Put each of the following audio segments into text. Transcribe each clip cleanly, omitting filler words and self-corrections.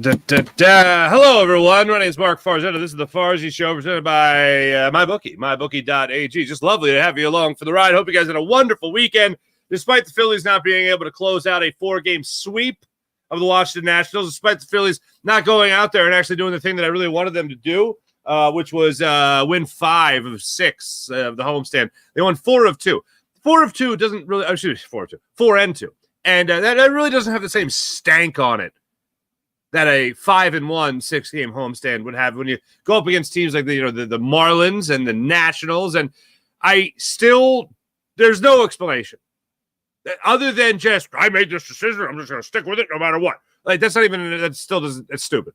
Hello, everyone. My name is Mark Farzetta. This is the Farzy Show presented by MyBookie, mybookie.ag. Just lovely to have you along for the ride. Hope you guys had a wonderful weekend, despite the Phillies not being able to close out a 4-game sweep of the Washington Nationals, despite the Phillies not going out there and actually doing the thing that I really wanted them to do, which was win 5 of 6 of the homestand. They won 4 of 2. 4 of 2 doesn't really, 4 of 2, 4 and 2. And that really doesn't have the same stank on it that a 5-1 6-game homestand would have when you go up against teams like the Marlins and the Nationals. And there's no explanation other than just, I made this decision, I'm just going to stick with it no matter what. Like, that's stupid.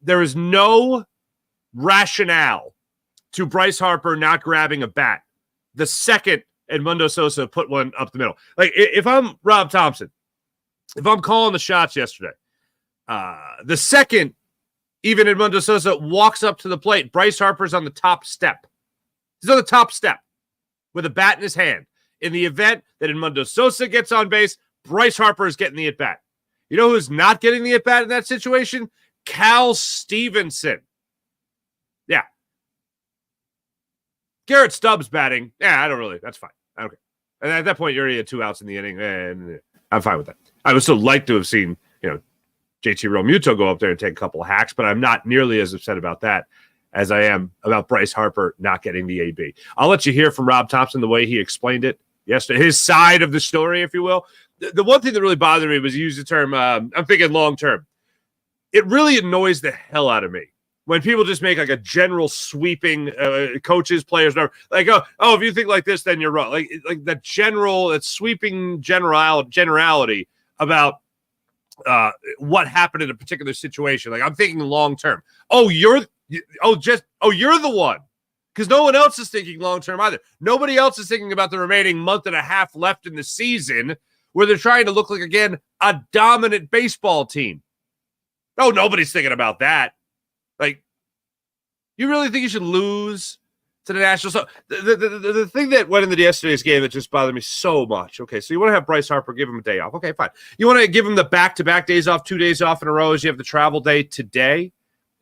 There is no rationale to Bryce Harper not grabbing a bat the second Edmundo Sosa put one up the middle. Like, if I'm Rob Thompson, if I'm calling the shots yesterday, the second even Edmundo Sosa walks up to the plate, Bryce Harper's on the top step. He's on the top step with a bat in his hand. In the event that Edmundo Sosa gets on base, Bryce Harper is getting the at-bat. You know who's not getting the at-bat in that situation? Cal Stevenson. Yeah. Garrett Stubbs batting. Yeah, that's fine. Okay. And at that point, you're already at 2 outs in the inning, and I'm fine with that. I would still like to have seen, JT Realmuto go up there and take a couple of hacks, but I'm not nearly as upset about that as I am about Bryce Harper not getting the AB. I'll let you hear from Rob Thompson the way he explained it yesterday, his side of the story, if you will. The one thing that really bothered me was he used the term, I'm thinking long-term. It really annoys the hell out of me when people just make like a general sweeping coaches, players, whatever. Like, oh, if you think like this, then you're wrong. Like that sweeping generality about what happened in a particular situation. Like, I'm thinking long term. You're the one, because no one else is thinking long term either. Nobody else is thinking about the remaining month and a half left in the season, where they're trying to look like, again, a dominant baseball team. Oh, nobody's thinking about that. Like, you really think you should lose to the Nationals? So the thing that went into yesterday's game that just bothered me so much. Okay, so you want to have Bryce Harper, give him a day off. Okay, fine. You want to give him the back-to-back days off, 2 days off in a row as you have the travel day today?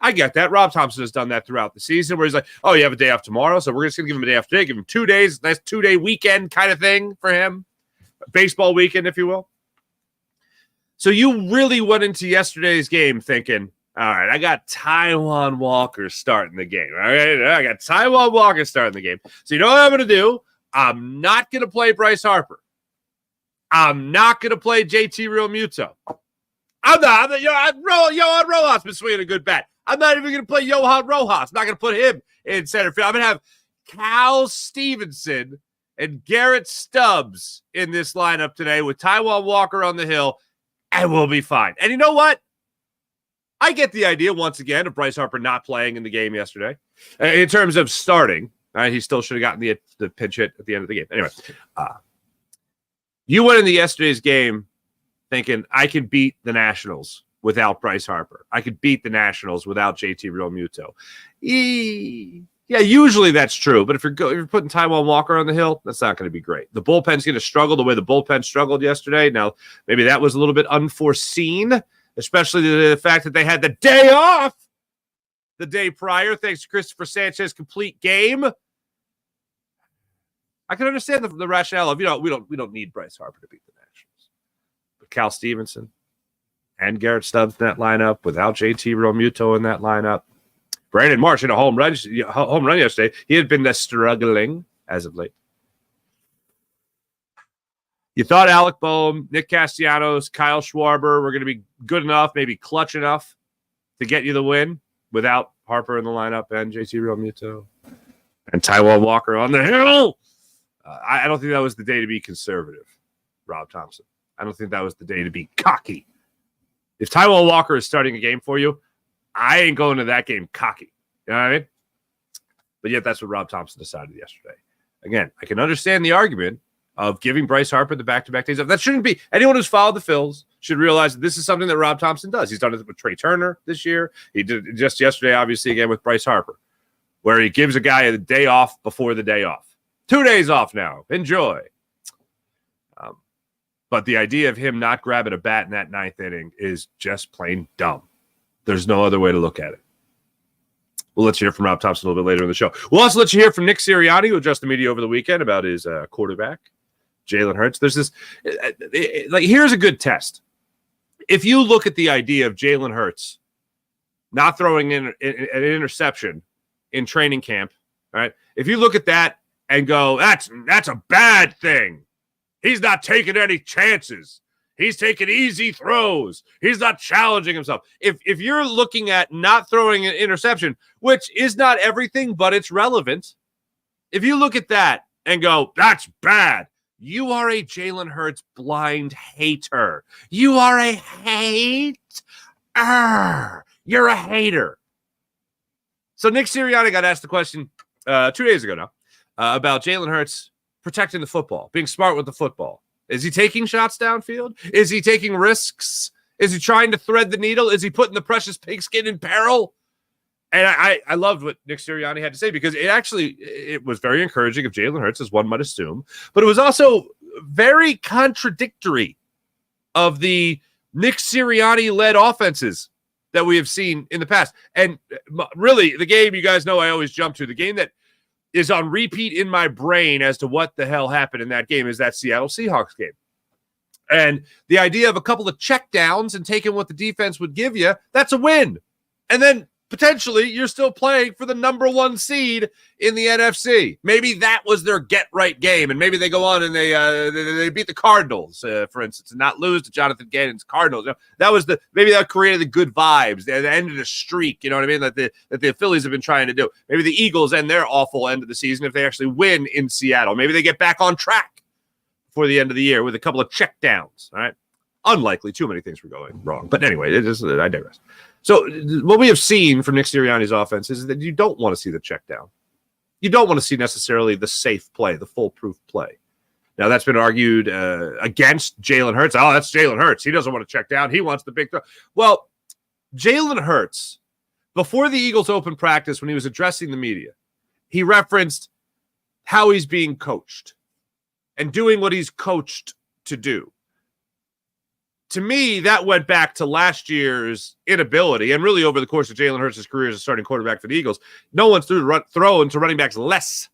I get that. Rob Thompson has done that throughout the season, where he's like, oh, you have a day off tomorrow, so we're just going to give him a day off today, give him 2 days, nice 2-day weekend kind of thing for him. Baseball weekend, if you will. So you really went into yesterday's game thinking, all right, I got Taijuan Walker starting the game. All right, I got Taijuan Walker starting the game. So you know what I'm going to do? I'm not going to play Bryce Harper. I'm not going to play JT Realmuto. I'm not. Johan Rojas been swinging a good bat. I'm not even going to play Johan Rojas. I'm not going to put him in center field. I'm going to have Cal Stevenson and Garrett Stubbs in this lineup today with Taijuan Walker on the hill, and we'll be fine. And you know what? I get the idea, once again, of Bryce Harper not playing in the game yesterday. In terms of starting, he still should have gotten the pinch hit at the end of the game. Anyway, you went into yesterday's game thinking, I can beat the Nationals without Bryce Harper. I could beat the Nationals without JT Realmuto. Yeah, usually that's true. But if you're putting Taijuan Walker on the hill, that's not going to be great. The bullpen's going to struggle the way the bullpen struggled yesterday. Now, maybe that was a little bit unforeseen, especially the fact that they had the day off the day prior, thanks to Christopher Sanchez's complete game. I can understand the rationale of, we don't need Bryce Harper to beat the Nationals. But Cal Stevenson and Garrett Stubbs in that lineup, without JT Realmuto in that lineup. Brandon Marsh hit a home run yesterday. He had been struggling as of late. You thought Alec Boehm, Nick Castellanos, Kyle Schwarber were going to be good enough, maybe clutch enough to get you the win without Harper in the lineup and JT Realmuto and Taijuan Walker on the hill. I don't think that was the day to be conservative, Rob Thompson. I don't think that was the day to be cocky. If Taijuan Walker is starting a game for you, I ain't going to that game cocky. You know what I mean? But yet that's what Rob Thompson decided yesterday. Again, I can understand the argument of giving Bryce Harper the back-to-back days off. That shouldn't be. Anyone who's followed the Phils should realize that this is something that Rob Thompson does. He's done it with Trey Turner this year. He did it just yesterday, obviously, again with Bryce Harper, where he gives a guy a day off before the day off. 2 days off now. Enjoy. But the idea of him not grabbing a bat in that ninth inning is just plain dumb. There's no other way to look at it. We'll let you hear from Rob Thompson a little bit later in the show. We'll also let you hear from Nick Sirianni, who addressed the media over the weekend about his quarterback, Jalen Hurts. There's this, here's a good test. If you look at the idea of Jalen Hurts not throwing in an interception in training camp, all right? If you look at that and go, that's a bad thing. He's not taking any chances. He's taking easy throws. He's not challenging himself. If you're looking at not throwing an interception, which is not everything, but it's relevant, if you look at that and go, that's bad, you are a Jalen Hurts blind hater. You are a hater. You're a hater. So Nick Sirianni got asked the question 2 days ago now about Jalen Hurts protecting the football, being smart with the football. Is he taking shots downfield? Is he taking risks? Is he trying to thread the needle? Is he putting the precious pigskin in peril? And I loved what Nick Sirianni had to say, because it was very encouraging of Jalen Hurts, as one might assume, but it was also very contradictory of the Nick Sirianni-led offenses that we have seen in the past. And really, the game, you guys know I always jump to, the game that is on repeat in my brain as to what the hell happened in that game is that Seattle Seahawks game. And the idea of a couple of checkdowns and taking what the defense would give you, that's a win. And then potentially you're still playing for the number 1 seed in the NFC. Maybe that was their get-right game, and maybe they go on and they beat the Cardinals, for instance, and not lose to Jonathan Gannon's Cardinals. You know, that was maybe that created the good vibes. They ended a streak, you know what I mean, that the Phillies have been trying to do. Maybe the Eagles end their awful end of the season if they actually win in Seattle. Maybe they get back on track before the end of the year with a couple of checkdowns, all right? Unlikely. Too many things were going wrong. But anyway, I digress. So what we have seen from Nick Sirianni's offense is that you don't want to see the check down. You don't want to see necessarily the safe play, the foolproof play. Now, that's been argued against Jalen Hurts. Oh, that's Jalen Hurts. He doesn't want to check down. He wants the big throw. Well, Jalen Hurts, before the Eagles open practice, when he was addressing the media, he referenced how he's being coached and doing what he's coached to do. To me, that went back to last year's inability, and really over the course of Jalen Hurts' career as a starting quarterback for the Eagles, no one's thrown to running backs less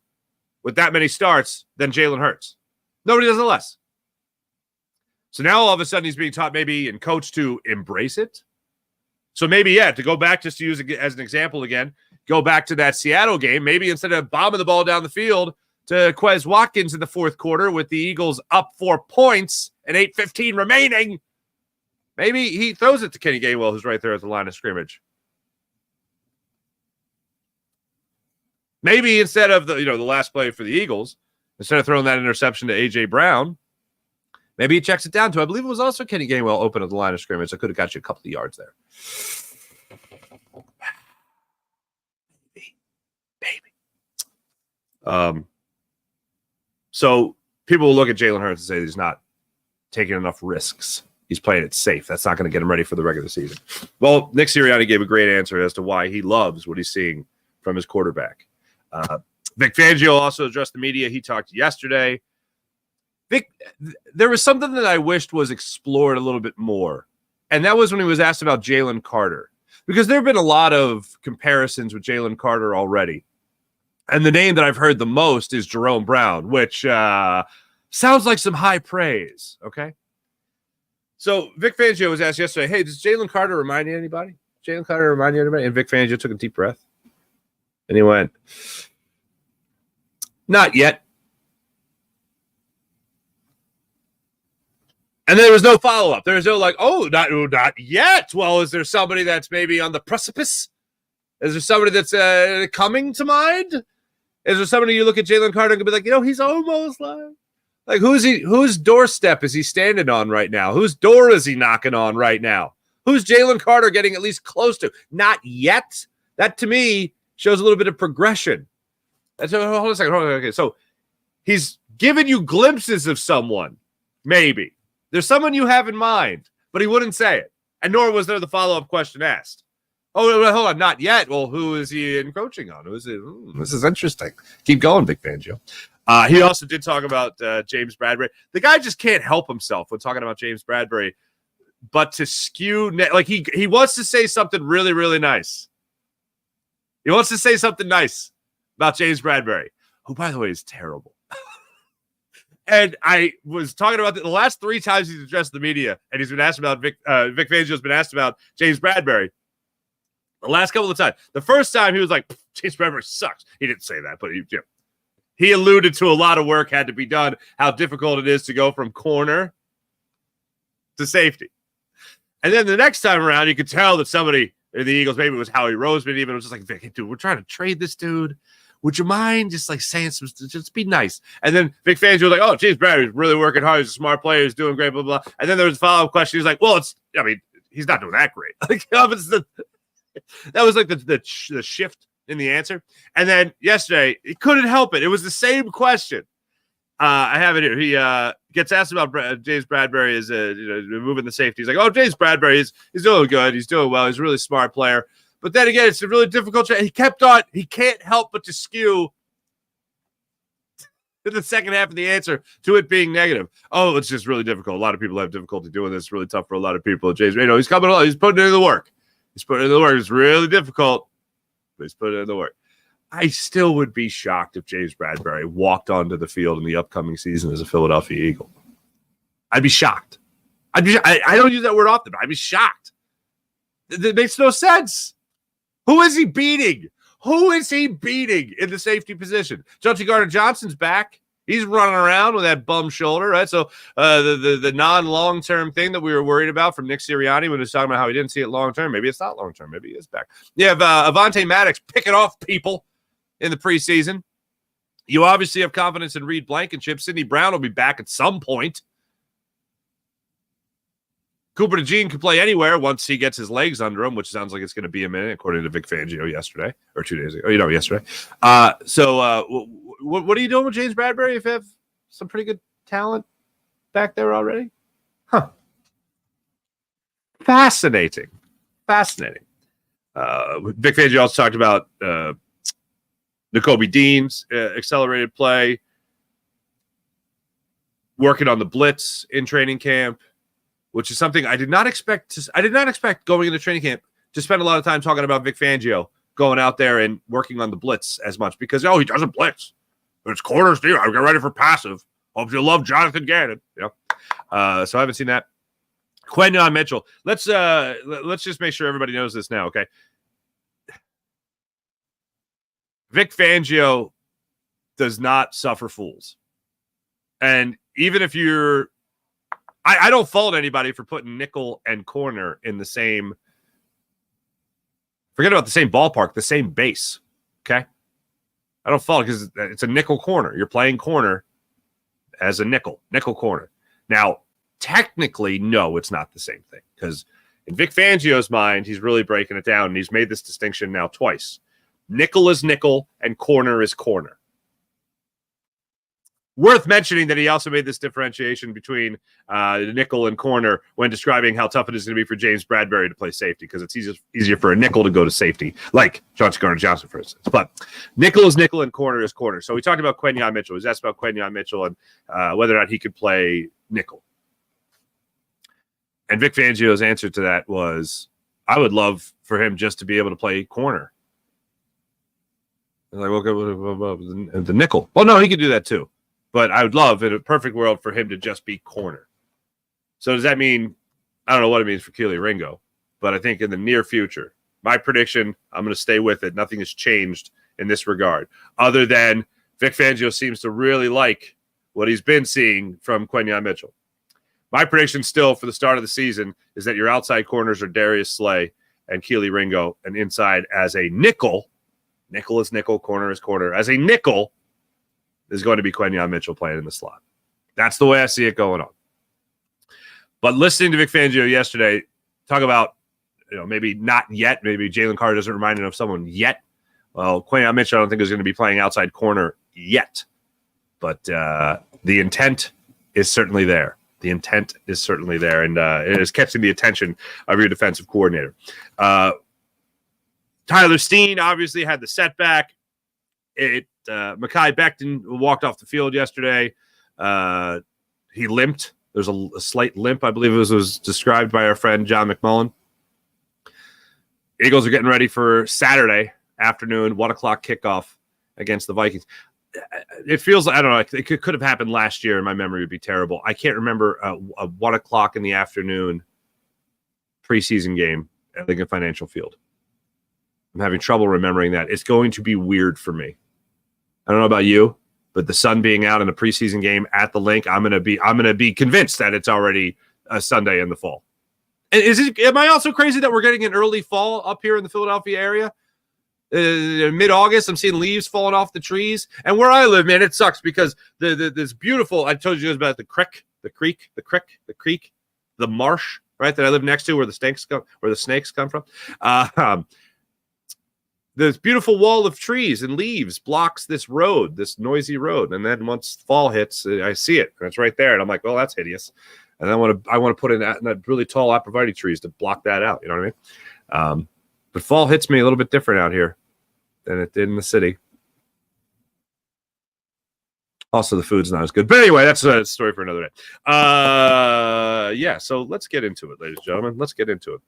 with that many starts than Jalen Hurts. Nobody does it less. So now all of a sudden he's being taught maybe and coached to embrace it. So maybe, to go back, just to use it as an example again, go back to that Seattle game, maybe instead of bombing the ball down the field to Quez Watkins in the fourth quarter with the Eagles up 4 points and 8:15 remaining, maybe he throws it to Kenny Gainwell, who's right there at the line of scrimmage. Maybe instead of the last play for the Eagles, instead of throwing that interception to A.J. Brown, maybe he checks it down to, I believe it was also Kenny Gainwell open at the line of scrimmage. I could have got you a couple of yards there. Baby. So people will look at Jalen Hurts and say he's not taking enough risks. He's playing it safe. That's not going to get him ready for the regular season. Well, Nick Sirianni gave a great answer as to why he loves what he's seeing from his quarterback. Vic Fangio also addressed the media. He talked yesterday. Vic, there was something that I wished was explored a little bit more, and that was when he was asked about Jalen Carter, because there have been a lot of comparisons with Jalen Carter already. And the name that I've heard the most is Jerome Brown, which sounds like some high praise, okay? So Vic Fangio was asked yesterday, hey, does Jalen Carter remind you of anybody? Jalen Carter remind you of anybody? And Vic Fangio took a deep breath. And he went, not yet. And there was no follow-up. There was no not yet. Well, is there somebody that's maybe on the precipice? Is there somebody that's coming to mind? Is there somebody you look at Jalen Carter and be like, he's almost like whose doorstep is he standing on right now? Whose door is he knocking on right now? Who's Jalen Carter getting at least close to? Not yet. That to me shows a little bit of progression. Hold on a second. Okay, so he's giving you glimpses of someone, maybe. There's someone you have in mind, but he wouldn't say it. And nor was there the follow-up question asked. Oh, hold on, not yet. Well, who is he encroaching on? Who is it? This is interesting. Keep going, Vic Fangio. He also did talk about James Bradbury. The guy just can't help himself when talking about James Bradbury, but to skew like he wants to say something really, really nice. He wants to say something nice about James Bradbury, who, by the way, is terrible. And I was talking about the last 3 times he's addressed the media, and he's been asked about Vic Fangio's been asked about James Bradbury. The last couple of times, the first time he was like, James Bradbury sucks. He didn't say that, but he alluded to a lot of work had to be done, how difficult it is to go from corner to safety. And then the next time around, you could tell that somebody in the Eagles, maybe it was Howie Roseman, even was just like, Vic, dude, we're trying to trade this dude. Would you mind just like saying some, just be nice? And then Vic Fangio was like, oh, James Bradbury's really working hard. He's a smart player. He's doing great, blah, blah, blah. And then there was a follow-up question. He's like, well, he's not doing that great. Like, that was like the shift in the answer. And then yesterday, he couldn't help it. It was the same question. I have it here. He gets asked about James Bradbury is moving the safety. He's like, oh, James Bradbury, he's doing good. He's doing well. He's a really smart player. But then again, it's a really difficult. He kept on. He can't help but to skew in the second half of the answer to it being negative. Oh, it's just really difficult. A lot of people have difficulty doing this. It's really tough for a lot of people. James, he's coming along. He's putting in the work. It's really difficult, but he's putting in the work. I still would be shocked if James Bradbury walked onto the field in the upcoming season as a Philadelphia Eagle. I'd be shocked. I don't use that word often, but I'd be shocked. It makes no sense. Who is he beating? Who is he beating in the safety position? Jonesy Gardner-Johnson's back. He's running around with that bum shoulder, right? So the non-long-term thing that we were worried about from Nick Sirianni when he was talking about how he didn't see it long-term. Maybe it's not long-term. Maybe he is back. You have Avonte Maddox picking off people in the preseason. You obviously have confidence in Reed Blankenship. Sidney Brown will be back at some point. Cooper DeJean can play anywhere once he gets his legs under him, which sounds like it's going to be a minute, according to Vic Fangio yesterday or 2 days ago. Yesterday. What are you doing with James Bradbury if you have some pretty good talent back there already? Huh. Fascinating. Vic Fangio also talked about Nakobe Dean's accelerated play, working on the blitz in training camp, which is something I did not expect going into training camp to spend a lot of time talking about Vic Fangio going out there and working on the blitz as much because, he doesn't blitz. It's corners, dude. I get ready for passive. Hope you love Jonathan Gannon. So I haven't seen that. Quentin Mitchell. Let's just make sure everybody knows this now, okay? Vic Fangio does not suffer fools. And even if you're I don't fault anybody for putting nickel and corner in the same, forget about the same ballpark, the same base, okay? I don't fault it because it's a nickel corner. You're playing corner as a nickel corner. Now, technically, no, it's not the same thing because in Vic Fangio's mind, he's really breaking it down, and he's made this distinction now twice. Nickel is nickel, and corner is corner. Worth mentioning that he also made this differentiation between the nickel and corner when describing how tough it is going to be for James Bradbury to play safety because it's easier for a nickel to go to safety, like Johnson Gardner-Johnson, for instance. But nickel is nickel and corner is corner. So we talked about Quentin Mitchell. He was asked about Quentin Mitchell and whether or not he could play nickel. And Vic Fangio's answer to that was, I would love for him just to be able to play corner. Like, okay, the nickel. Well, no, he could do that too. But I would love, in a perfect world, for him to just be corner. So does that mean, I don't know what it means for Keely Ringo, but I think in the near future, my prediction, I'm going to stay with it. Nothing has changed in this regard, other than Vic Fangio seems to really like what he's been seeing from Quentin Mitchell. My prediction still for the start of the season is that your outside corners are Darius Slay and Keely Ringo, and inside as a nickel is nickel, corner is corner. As a nickel, is going to be Quentin Mitchell playing in the slot. That's the way I see it going on. But listening to Vic Fangio yesterday, talk about, maybe not yet. Maybe Jalen Carter doesn't remind him of someone yet. Well, Quentin Mitchell, I don't think is going to be playing outside corner yet. But the intent is certainly there. The intent is certainly there, and it is catching the attention of your defensive coordinator. Tyler Steen obviously had the setback. Mekhi Becton walked off the field yesterday. He limped. There's a slight limp, I believe it was described by our friend John McMullen. Eagles are getting ready for Saturday afternoon, 1 o'clock kickoff against the Vikings. It feels like, I don't know, it could have happened last year, and my memory would be terrible. I can't remember a 1 o'clock in the afternoon preseason game at Lincoln Financial Field. I'm having trouble remembering that. It's going to be weird for me. I don't know about you, but the sun being out in a preseason game at the Link, I'm gonna be convinced that it's already a Sunday in the fall. And am I also crazy that we're getting an early fall up here in the Philadelphia area? Mid-August, I'm seeing leaves falling off the trees. And where I live, man, it sucks because this beautiful, I told you guys about the marsh, right, that I live next to where the snakes come from. This beautiful wall of trees and leaves blocks this road, this noisy road. And then once fall hits, I see it, and it's right there. And I'm like, well, that's hideous. And I want to put in that really tall abrevieties trees to block that out. You know what I mean? But fall hits me a little bit different out here than it did in the city. Also, the food's not as good. But anyway, that's a story for another day. Yeah, so let's get into it, ladies and gentlemen. Let's get into it.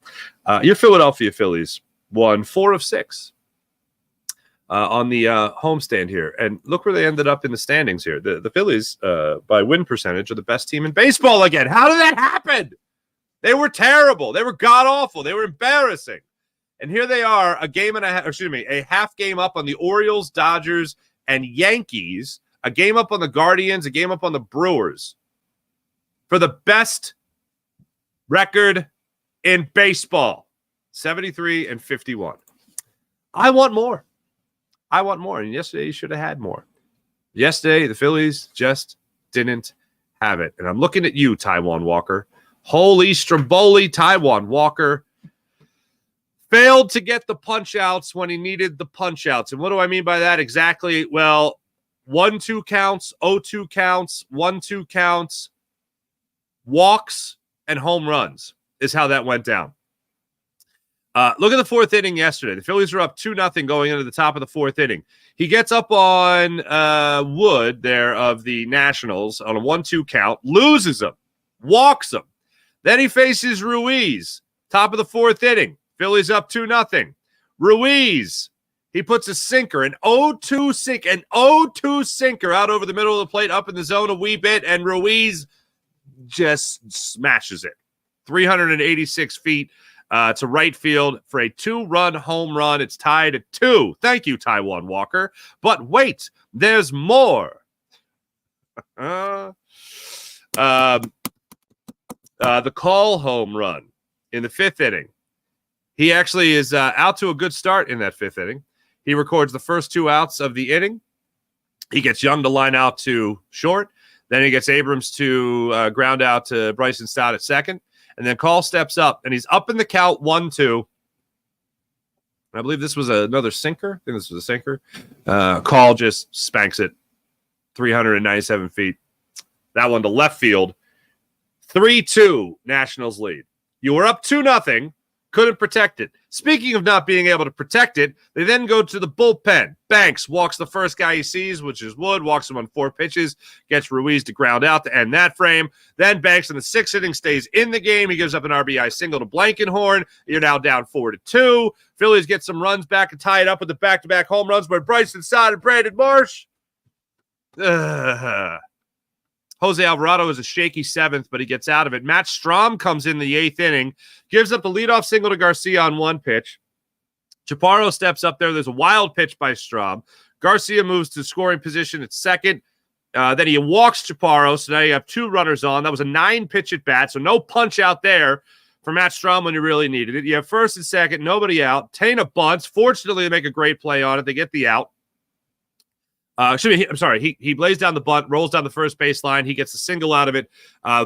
Your Philadelphia Phillies won 4 of 6 on the homestand here. And look where they ended up in the standings here. The Phillies, by win percentage, are the best team in baseball again. How did that happen? They were terrible. They were god-awful. They were embarrassing. And here they are, a half game up on the Orioles, Dodgers, and Yankees, a game up on the Guardians, a game up on the Brewers for the best record in baseball, 73-51. I want more. And yesterday you should have had more. Yesterday, the Phillies just didn't have it. And I'm looking at you, Taijuan Walker. Holy Stromboli, Taijuan Walker failed to get the punch-outs when he needed the punch-outs. And what do I mean by that exactly? Well, 1-2 counts, 0-2 counts, 1-2 counts, walks, and home runs is how that went down. Look at the 4th inning yesterday. The Phillies were up 2-0 going into the top of the 4th inning. He gets up on Wood there of the Nationals on a 1-2 count, loses him, walks him. Then he faces Ruiz, top of the 4th inning. Phillies up 2-0. Ruiz, he puts a sinker, an 0-2 sinker out over the middle of the plate, up in the zone a wee bit, and Ruiz just smashes it. 386 feet to right field for a 2-run home run. It's tied at 2. Thank you, Taijuan Walker. But wait, there's more. The Call home run in the 5th inning. He actually is out to a good start in that 5th inning. He records the first 2 outs of the inning. He gets Young to line out to short. Then he gets Abrams to ground out to Bryson Stott at second. And then Call steps up, and he's up in the count 1-2. I believe this was another sinker. I think this was a sinker. Call just spanks it 397 feet. That one to left field. 3-2 Nationals lead. You were up 2-0. Couldn't protect it. Speaking of not being able to protect it, they then go to the bullpen. Banks walks the first guy he sees, which is Wood, walks him on 4 pitches, gets Ruiz to ground out to end that frame. Then Banks in the 6th inning stays in the game. He gives up an RBI single to Blankenhorn. You're now down 4-2. Phillies get some runs back and tie it up with the back-to-back home runs by Bryson Stott and Brandon Marsh. Jose Alvarado is a shaky 7th, but he gets out of it. Matt Strahm comes in the 8th inning, gives up the leadoff single to Garcia on 1 pitch. Chaparro steps up there. There's a wild pitch by Strahm. Garcia moves to scoring position at second. Then he walks Chaparro, so now you have 2 runners on. That was a 9-pitch at bat, so no punch out there for Matt Strahm when you really needed it. You have first and second, nobody out. Tana bunts. Fortunately, they make a great play on it. They get the out. He lays down the bunt, rolls down the first baseline. He gets a single out of it.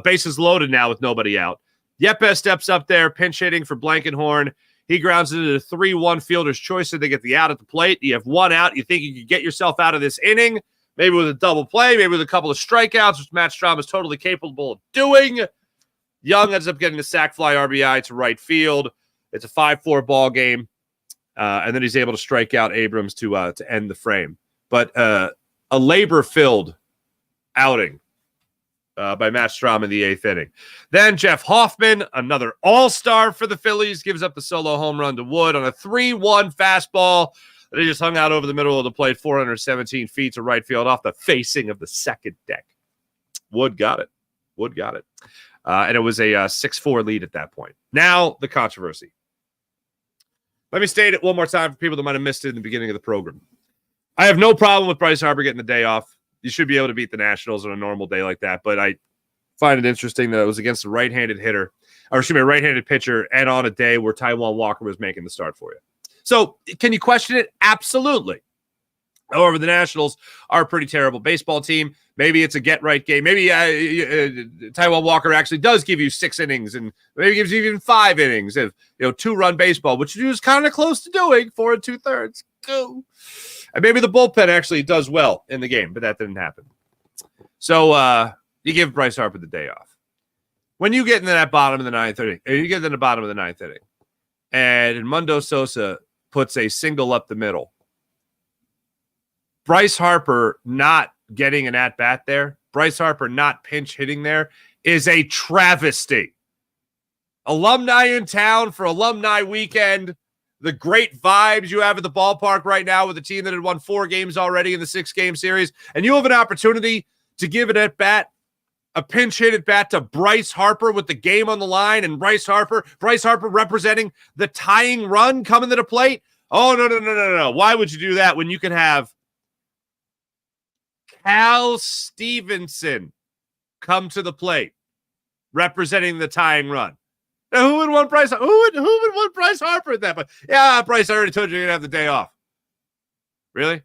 Bases loaded now with nobody out. Yepes steps up there, pinch hitting for Blankenhorn. He grounds it into the 3-1 fielder's choice, so they get the out at the plate. You have 1 out. You think you could get yourself out of this inning, maybe with a double play, maybe with a couple of strikeouts, which Matt Strahm is totally capable of doing. Young ends up getting the sac fly RBI to right field. It's a 5-4 ball game, and then he's able to strike out Abrams to end the frame. but a labor-filled outing by Matt Strahm in the 8th inning. Then Jeff Hoffman, another all-star for the Phillies, gives up the solo home run to Wood on a 3-1 fastball that he just hung out over the middle of the plate, 417 feet to right field off the facing of the second deck. Wood got it. And it was a 6-4 lead at that point. Now, the controversy. Let me state it one more time for people that might have missed it in the beginning of the program. I have no problem with Bryce Harper getting the day off. You should be able to beat the Nationals on a normal day like that. But I find it interesting that it was against a right-handed pitcher, and on a day where Taijuan Walker was making the start for you. So can you question it? Absolutely. However, the Nationals are a pretty terrible baseball team. Maybe it's a get-right game. Maybe Taijuan Walker actually does give you 6 innings, and maybe gives you even 5 innings of 2-run baseball, which he was kind of close to doing, 4 2/3. Go. And maybe the bullpen actually does well in the game, but that didn't happen. So you give Bryce Harper the day off. When you get into that bottom of the 9th inning, and Edmundo Sosa puts a single up the middle, Bryce Harper not getting an at-bat there, Bryce Harper not pinch hitting there, is a travesty. Alumni in town for alumni weekend. The great vibes you have at the ballpark right now with a team that had won 4 games already in the 6-game series, and you have an opportunity to give it at bat, a pinch hit at bat to Bryce Harper with the game on the line, and Bryce Harper representing the tying run coming to the plate. Oh, no. Why would you do that when you can have Cal Stevenson come to the plate representing the tying run? Now, who would want Bryce? Who would want Bryce Harper at that point? Yeah, Bryce, I already told you you're going to have the day off. Really?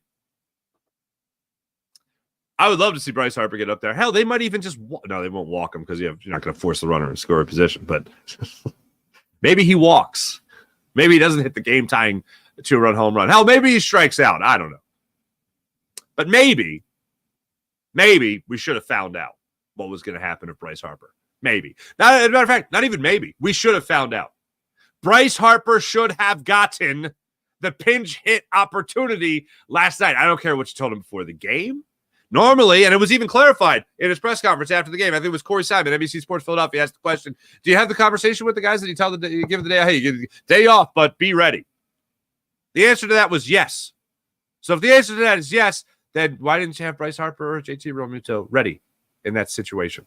I would love to see Bryce Harper get up there. Hell, they might even just no, they won't walk him because you're not going to force the runner and score a position. But maybe he walks. Maybe he doesn't hit the game-tying 2-run home run. Hell, maybe he strikes out. I don't know. But maybe we should have found out what was going to happen if Bryce Harper. Maybe. Now, as a matter of fact, not even maybe. We should have found out. Bryce Harper should have gotten the pinch hit opportunity last night. I don't care what you told him before the game. Normally, and it was even clarified in his press conference after the game. I think it was Corey Simon, NBC Sports Philadelphia, asked the question, do you have the conversation with the guys that you give the day, hey, you give the day off, but be ready? The answer to that was yes. So if the answer to that is yes, then why didn't you have Bryce Harper or JT Realmuto ready in that situation?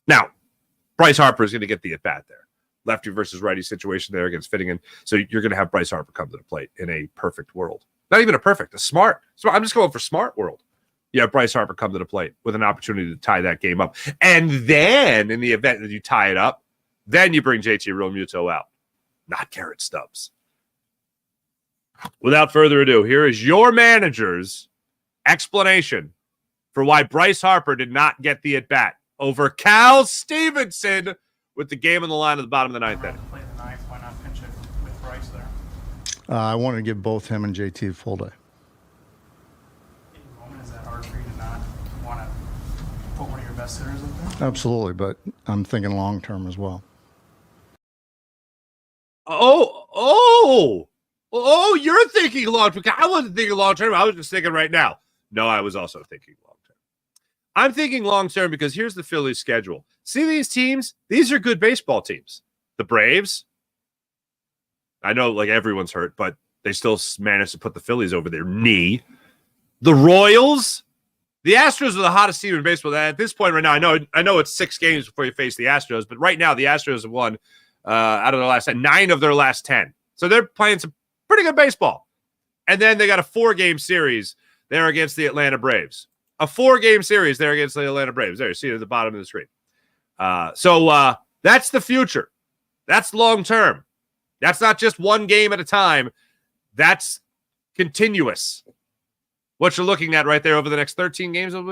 Now, Bryce Harper is going to get the at-bat there. Lefty versus righty situation there against Finnegan. So you're going to have Bryce Harper come to the plate in a perfect world. Not even a smart. So I'm just going for smart world. You have Bryce Harper come to the plate with an opportunity to tie that game up. And then, in the event that you tie it up, then you bring JT Realmuto out, not Garrett Stubbs. Without further ado, here is your manager's explanation for why Bryce Harper did not get the at-bat over Cal Stevenson with the game on the line at the bottom of the 9th inning. Play the 9th, why not pinch it with Bryce there? I wanted to give both him and JT a full day. In the moment, is that hard for you to not want to put one of your best hitters up there? Absolutely, but I'm thinking long-term as well. Oh, you're thinking long-term. I wasn't thinking long-term. I was just thinking right now. No, I was also thinking long-term. I'm thinking long-term because here's the Phillies' schedule. See these teams? These are good baseball teams. The Braves, I know like everyone's hurt, but they still managed to put the Phillies over their knee. The Royals, the Astros are the hottest team in baseball. At this point right now, I know it's 6 games before you face the Astros, but right now the Astros have won out of their last 10, 9 of their last 10. So they're playing some pretty good baseball. And then they got a 4-game series there against the Atlanta Braves. A 4-game series there against the Atlanta Braves. There, you see it at the bottom of the screen. So that's the future. That's long-term. That's not just one game at a time. That's continuous. What you're looking at right there over the next 13 games, that's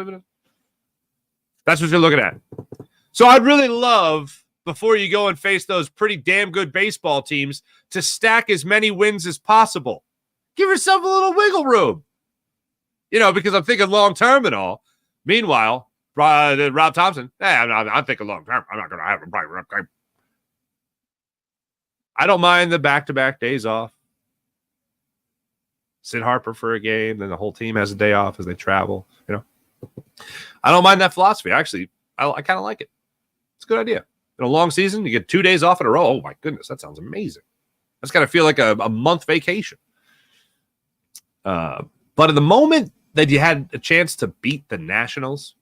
what you're looking at. So I'd really love, before you go and face those pretty damn good baseball teams, to stack as many wins as possible. Give yourself a little wiggle room. Because I'm thinking long-term and all. Meanwhile, Rob Thompson, I'm thinking long-term. I'm not going to have him probably. I don't mind the back-to-back days off. sit Harper for a game, then the whole team has a day off as they travel. I don't mind that philosophy. Actually, I kind of like it. It's a good idea. In a long season, you get 2 days off in a row. Oh my goodness, that sounds amazing. That's got to feel like a month vacation. But at the moment that you had a chance to beat the Nationals,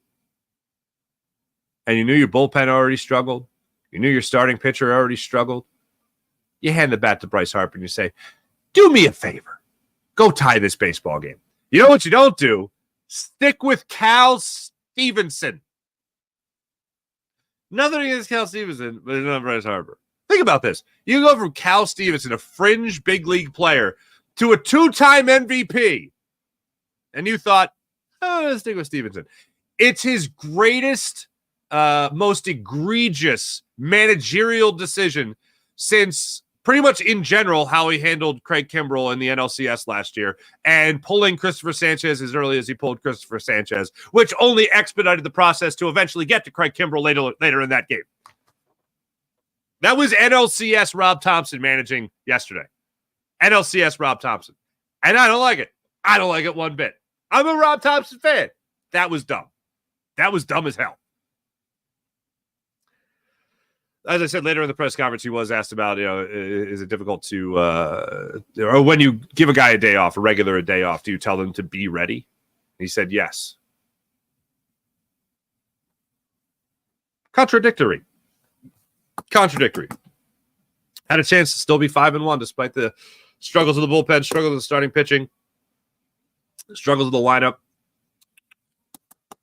and you knew your bullpen already struggled, you knew your starting pitcher already struggled, you hand the bat to Bryce Harper and you say, do me a favor. Go tie this baseball game. You know what you don't do? Stick with Cal Stevenson. Nothing against Cal Stevenson, but it's not Bryce Harper. Think about this. You go from Cal Stevenson, a fringe big league player, to a 2-time MVP. And you thought, oh, let's stick with Stevenson. It's his greatest, most egregious managerial decision since pretty much in general how he handled Craig Kimbrell in the NLCS last year and pulling Christopher Sanchez as early as he pulled Christopher Sanchez, which only expedited the process to eventually get to Craig Kimbrell later in that game. That was NLCS Rob Thompson managing yesterday. NLCS Rob Thompson. And I don't like it. I don't like it one bit. I'm a Rob Thompson fan. That was dumb. That was dumb as hell. As I said later in the press conference, he was asked about, is it difficult to, or when you give a guy a day off, a day off, do you tell them to be ready? And he said, yes. Contradictory. Had a chance to still be 5-1 despite the struggles of the bullpen, struggles of the starting pitching, struggles of the lineup.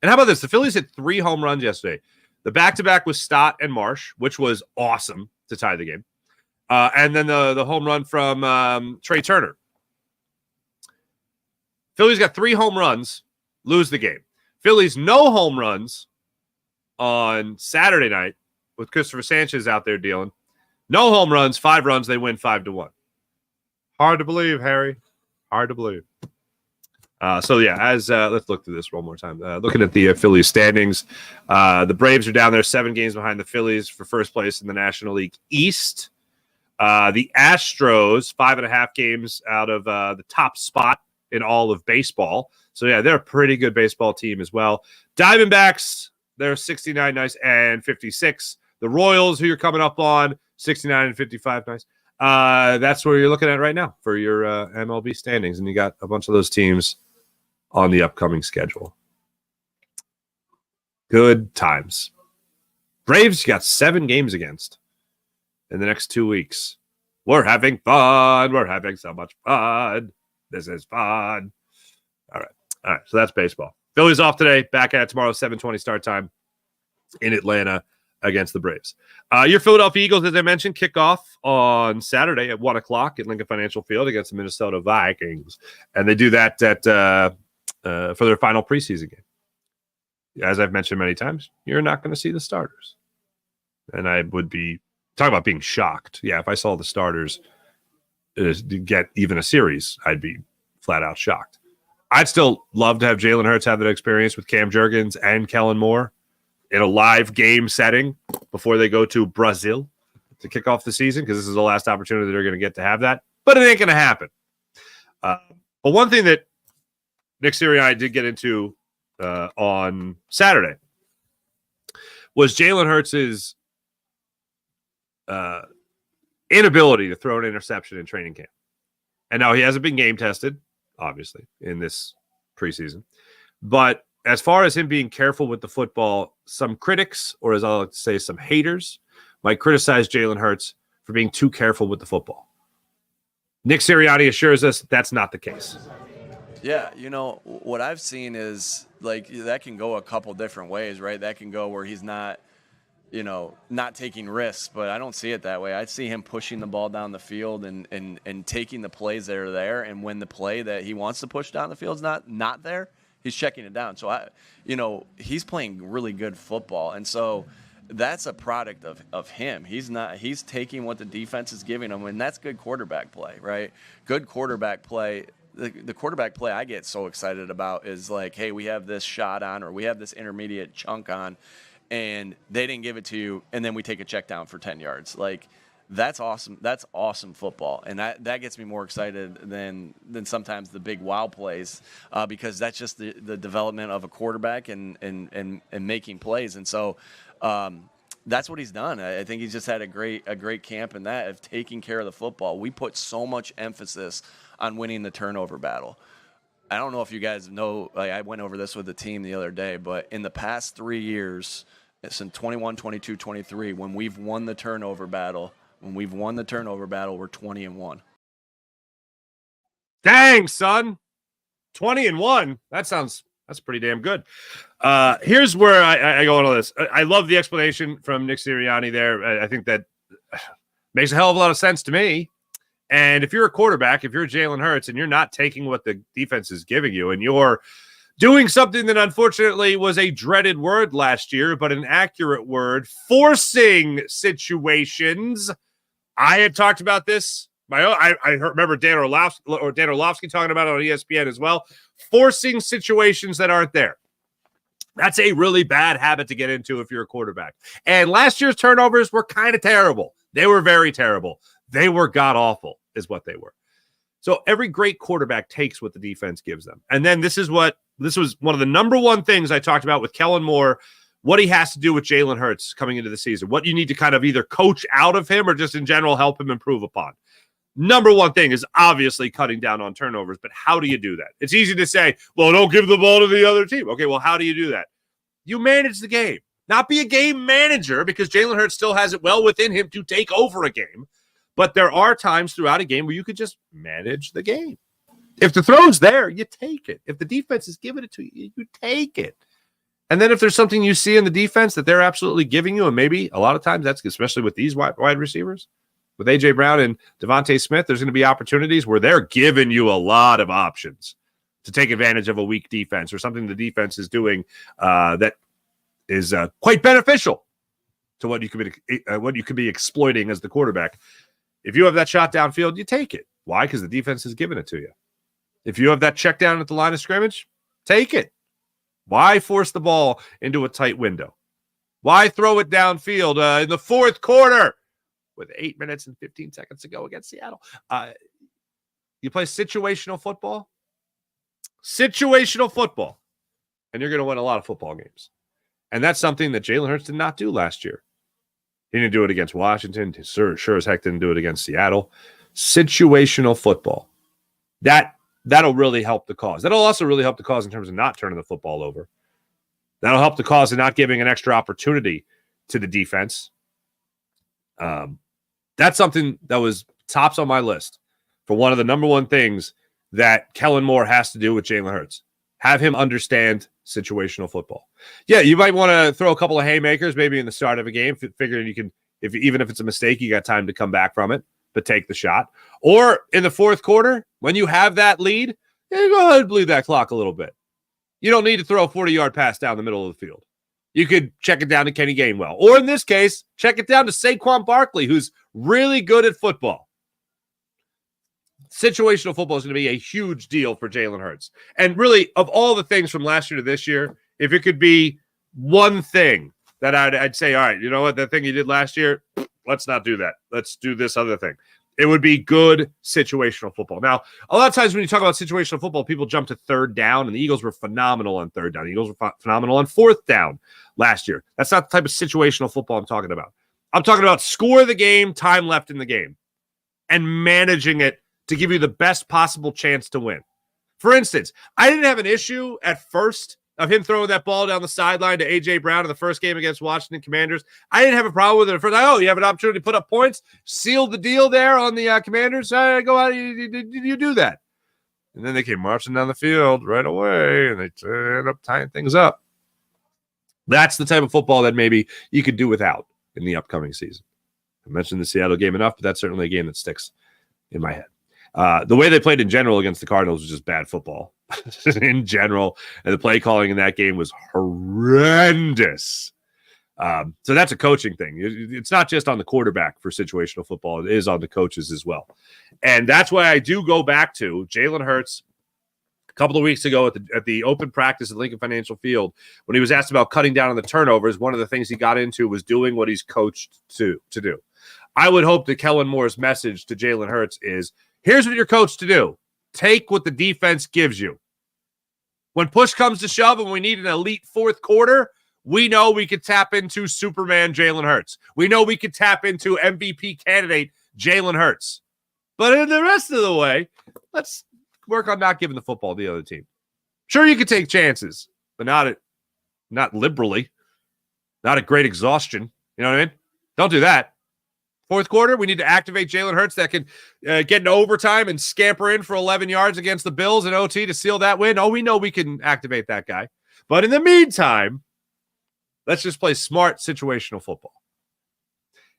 And how about this? The Phillies hit 3 home runs yesterday. The back-to-back was Stott and Marsh, which was awesome to tie the game. And then the home run from Trey Turner. Phillies got 3 home runs, lose the game. Phillies no home runs on Saturday night with Christopher Sanchez out there dealing. No home runs, 5 runs, they win 5-1. Hard to believe, Harry. Hard to believe. Let's look through this one more time. Looking at the Phillies standings, the Braves are down there 7 games behind the Phillies for first place in the National League East. The Astros 5.5 games out of the top spot in all of baseball. So yeah, they're a pretty good baseball team as well. Diamondbacks, they're 69 nice and 56. The Royals, who you're coming up on, 69 and 55 nice. That's where you're looking at right now for your MLB standings, and you got a bunch of those teams on the upcoming schedule. Good times. Braves, you got 7 games against in the next 2 weeks. We're having fun. We're having so much fun. This is fun. All right. So that's baseball. Phillies off today. Back at it tomorrow, 7:20 start time in Atlanta against the Braves. Your Philadelphia Eagles, as I mentioned, kick off on Saturday at 1 o'clock at Lincoln Financial Field against the Minnesota Vikings. And they do that for their final preseason game. As I've mentioned many times, you're not going to see the starters. And I would be talking about being shocked. Yeah, if I saw the starters get even a series, I'd be flat out shocked. I'd still love to have Jalen Hurts have that experience with Cam Jurgens and Kellen Moore in a live game setting before they go to Brazil to kick off the season, because this is the last opportunity they're going to get to have that. But it ain't going to happen. But one thing that Nick Sirianni did get into on Saturday was Jalen Hurts' inability to throw an interception in training camp. And now he hasn't been game tested, obviously, in this preseason. But as far as him being careful with the football, some critics, or as I like to say, some haters, might criticize Jalen Hurts for being too careful with the football. Nick Sirianni assures us that's not the case. Yeah, what I've seen is, like, that can go a couple different ways, right? That can go where he's not taking risks, but I don't see it that way. I see him pushing the ball down the field and taking the plays that are there, and when the play that he wants to push down the field is not there, he's checking it down. So he's playing really good football, and so that's a product of him. He's taking what the defense is giving him, and that's good quarterback play, right? Good quarterback play. The quarterback play I get so excited about is like, hey, we have this shot on, or we have this intermediate chunk on, and they didn't give it to you, and then we take a check down for 10 yards. Like, That's awesome. That's awesome football, and that gets me more excited than sometimes the big wow plays, because that's just the development of a quarterback and making plays. And so that's what he's done. I think he's just had a great camp in that of taking care of the football. We put so much emphasis on winning the turnover battle. I don't know if you guys know, like, I went over this with the team the other day, but in the past 3 years, since 21, 22, 23, when we've won the turnover battle, we're 20-1. Dang, son. 20-1. That's pretty damn good. Here's where I go on all this. I love the explanation from Nick Sirianni there. I think that makes a hell of a lot of sense to me. And if you're a quarterback, if you're Jalen Hurts and you're not taking what the defense is giving you and you're doing something that unfortunately was a dreaded word last year, but an accurate word, forcing situations. I had talked about this. I remember Dan Orlovsky talking about it on ESPN as well. Forcing situations that aren't there. That's a really bad habit to get into if you're a quarterback. And last year's turnovers were kind of terrible. They were very terrible. They were god-awful is what they were. So every great quarterback takes what the defense gives them. And then this was one of the number one things I talked about with Kellen Moore, what he has to do with Jalen Hurts coming into the season, what you need to kind of either coach out of him or just in general help him improve upon. Number one thing is obviously cutting down on turnovers, but how do you do that? It's easy to say, well, don't give the ball to the other team. Okay, well, how do you do that? You manage the game. Not be a game manager, because Jalen Hurts still has it well within him to take over a game. But there are times throughout a game where you could just manage the game. If the throw's there, you take it. If the defense is giving it to you, you take it. And then if there's something you see in the defense that they're absolutely giving you, and maybe a lot of times that's especially with these wide receivers, with A.J. Brown and Devontae Smith, there's going to be opportunities where they're giving you a lot of options to take advantage of a weak defense or something the defense is doing that is quite beneficial to what you could be exploiting as the quarterback. If you have that shot downfield, you take it. Why? Because the defense is giving it to you. If you have that check down at the line of scrimmage, take it. Why force the ball into a tight window? Why throw it downfield in the fourth quarter with 8 minutes and 15 seconds to go against Seattle? You play situational football, and you're going to win a lot of football games. And that's something that Jalen Hurts did not do last year. He didn't do it against Washington. Sure as heck didn't do it against Seattle. Situational football. That'll really help the cause. That'll also really help the cause in terms of not turning the football over. That'll help the cause of not giving an extra opportunity to the defense. That's something that was tops on my list for one of the number one things that Kellen Moore has to do with Jalen Hurts. Have him understand situational football. Yeah, you might want to throw a couple of haymakers maybe in the start of a game, figuring you can, even if it's a mistake, you got time to come back from it, but take the shot. Or in the fourth quarter, when you have that lead, go ahead and bleed that clock a little bit. You don't need to throw a 40-yard pass down the middle of the field. You could check it down to Kenny Gainwell. Or in this case, check it down to Saquon Barkley, who's really good at football. Situational football is going to be a huge deal for Jalen Hurts. And really, of all the things from last year to this year, if it could be one thing that I'd say, all right, you know what, that thing you did last year, let's not do that. Let's do this other thing. It would be good situational football. Now, a lot of times when you talk about situational football, people jump to third down, and the Eagles were phenomenal on third down. The Eagles were phenomenal on fourth down last year. That's not the type of situational football I'm talking about. I'm talking about score the game, time left in the game, and managing it to give you the best possible chance to win. For instance, I didn't have an issue at first of him throwing that ball down the sideline to A.J. Brown in the first game against Washington Commanders. I didn't have a problem with it at first. You have an opportunity to put up points, sealed the deal there on the Commanders. Go out, you do that. And then they came marching down the field right away, and they ended up tying things up. That's the type of football that maybe you could do without in the upcoming season. I mentioned the Seattle game enough, but that's certainly a game that sticks in my head. The way they played in general against the Cardinals was just bad football in general. And the play calling in that game was horrendous. So that's a coaching thing. It's not just on the quarterback for situational football. It is on the coaches as well. And that's why I do go back to Jalen Hurts a couple of weeks ago at the open practice at Lincoln Financial Field. When he was asked about cutting down on the turnovers, one of the things he got into was doing what he's coached to do. I would hope that Kellen Moore's message to Jalen Hurts is, here's what you're coached to do. Take what the defense gives you. When push comes to shove and we need an elite fourth quarter, we know we could tap into Superman Jalen Hurts. We know we could tap into MVP candidate Jalen Hurts. But in the rest of the way, let's work on not giving the football to the other team. Sure, you can take chances, but not liberally, not at great exhaustion. You know what I mean? Don't do that. Fourth quarter, we need to activate Jalen Hurts that can get into overtime and scamper in for 11 yards against the Bills in OT to seal that win. Oh, we know we can activate that guy. But in the meantime, let's just play smart situational football.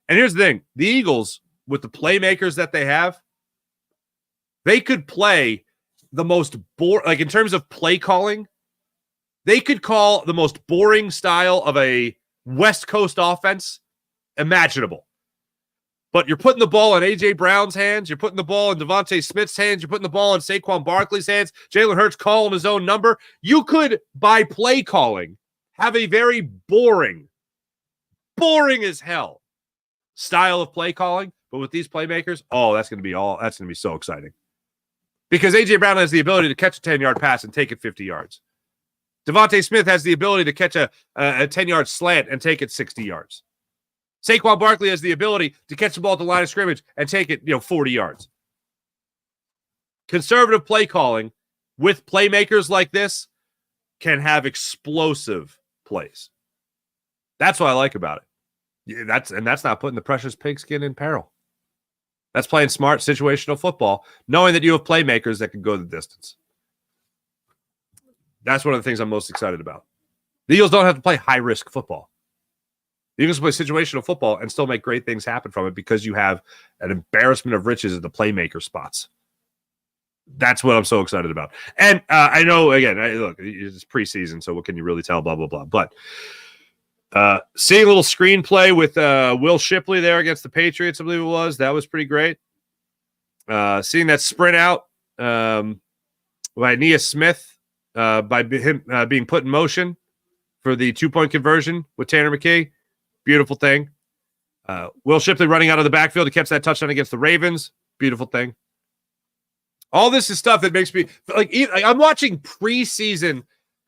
And here's the thing. The Eagles, with the playmakers that they have, they could play the most boring, like in terms of play calling, they could call the most boring style of a West Coast offense imaginable. But you're putting the ball in A.J. Brown's hands. You're putting the ball in Devontae Smith's hands. You're putting the ball in Saquon Barkley's hands. Jalen Hurts calling his own number. You could, by play calling, have a very boring as hell style of play calling. But with these playmakers, that's going to be so exciting. Because A.J. Brown has the ability to catch a 10-yard pass and take it 50 yards. Devontae Smith has the ability to catch a 10-yard slant and take it 60 yards. Saquon Barkley has the ability to catch the ball at the line of scrimmage and take it, 40 yards. Conservative play calling with playmakers like this can have explosive plays. That's what I like about it. Yeah, that's not putting the precious pigskin in peril. That's playing smart situational football, knowing that you have playmakers that can go the distance. That's one of the things I'm most excited about. The Eagles don't have to play high-risk football. You can play situational football and still make great things happen from it because you have an embarrassment of riches at the playmaker spots. That's what I'm so excited about. And I know, again, look, it's preseason, so what can you really tell, blah, blah, blah. But seeing a little screenplay with Will Shipley there against the Patriots, I believe it was, that was pretty great. Seeing that sprint out by Nia Smith, by him being put in motion for the 2-point conversion with Tanner McKee. Beautiful thing. Will Shipley running out of the backfield to catch that touchdown against the Ravens. Beautiful thing. All this is stuff that makes me like I'm watching preseason.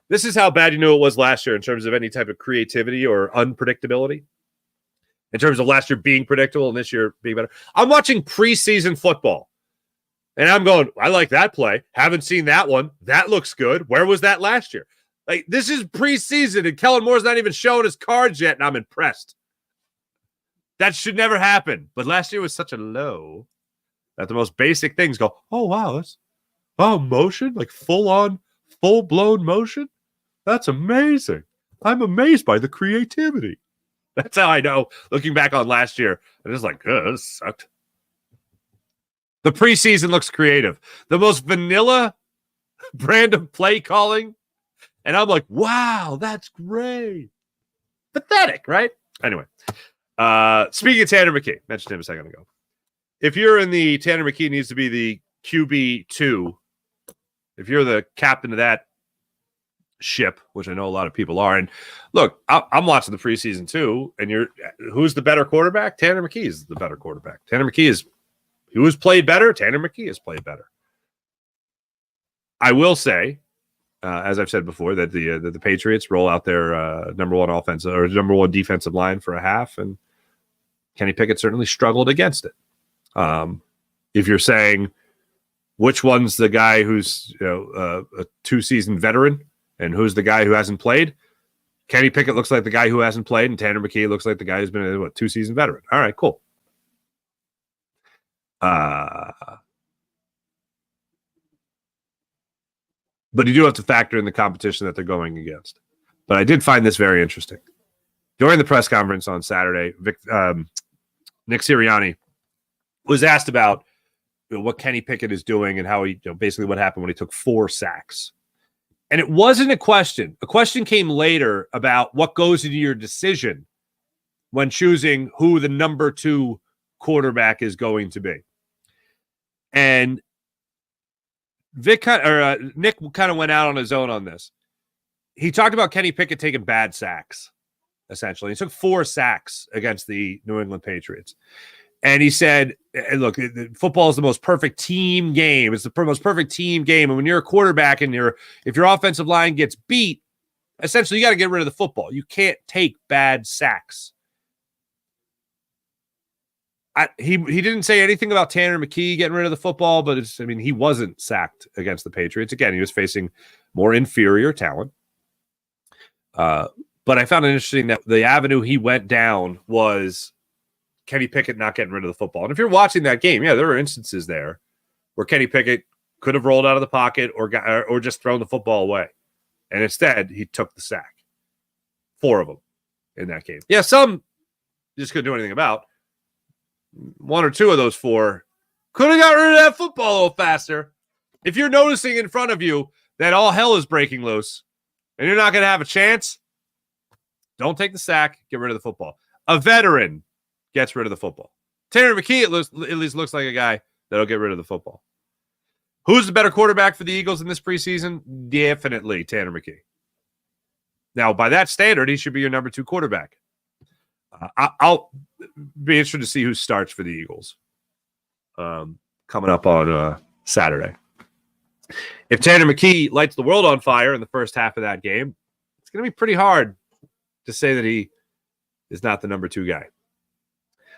This is how bad you knew it was last year in terms of any type of creativity or unpredictability. In terms of last year being predictable and this year being better. I'm watching preseason football. And I'm going, I like that play. Haven't seen that one. That looks good. Where was that last year? Like, this is preseason, and Kellen Moore's not even showing his cards yet, and I'm impressed. That should never happen. But last year was such a low that the most basic things go, oh, wow, motion? Like full-on, full-blown motion? That's amazing. I'm amazed by the creativity. That's how I know, looking back on last year, I'm just like, this sucked. The preseason looks creative. The most vanilla brand of play calling. And I'm like, wow, that's great. Pathetic, right? Anyway, speaking of Tanner McKee, mentioned him a second ago. If you're in the Tanner McKee needs to be the QB2, if you're the captain of that ship, which I know a lot of people are, and look, I'm watching the preseason too, and who's the better quarterback? Tanner McKee is the better quarterback. Tanner McKee is who has played better? Tanner McKee has played better. I will say, as I've said before, that the Patriots roll out their number one offensive or number one defensive line for a half, and Kenny Pickett certainly struggled against it. If you're saying which one's the guy who's a 2-season veteran and who's the guy who hasn't played, Kenny Pickett looks like the guy who hasn't played, and Tanner McKee looks like the guy who's been a 2-season veteran. All right, cool. But you do have to factor in the competition that they're going against. But I did find this very interesting. During the press conference on Saturday, Nick Sirianni was asked about what Kenny Pickett is doing and how he, basically what happened when he took 4 sacks. And it wasn't a question. A question came later about what goes into your decision when choosing who the number 2 quarterback is going to be. And Nick kind of went out on his own on this. He talked about Kenny Pickett taking bad sacks, essentially. He took 4 sacks against the New England Patriots. And he said, look, football is the most perfect team game. It's the most perfect team game. And when you're a quarterback and if your offensive line gets beat, essentially you got to get rid of the football. You can't take bad sacks. He didn't say anything about Tanner McKee getting rid of the football, but he wasn't sacked against the Patriots. Again, he was facing more inferior talent. But I found it interesting that the avenue he went down was Kenny Pickett not getting rid of the football. And if you're watching that game, yeah, there were instances there where Kenny Pickett could have rolled out of the pocket or just thrown the football away. And instead, he took the sack. 4 of them in that game. Yeah, some just couldn't do anything about. 1 or 2 of those 4 could have got rid of that football a little faster. If you're noticing in front of you that all hell is breaking loose and you're not going to have a chance, don't take the sack, get rid of the football. A veteran gets rid of the football. Tanner McKee at least looks like a guy that'll get rid of the football. Who's the better quarterback for the Eagles in this preseason? Definitely Tanner McKee. Now, by that standard, he should be your number 2 quarterback. I'll be interested to see who starts for the Eagles coming up on Saturday. If Tanner McKee lights the world on fire in the first half of that game, it's going to be pretty hard to say that he is not the number 2 guy.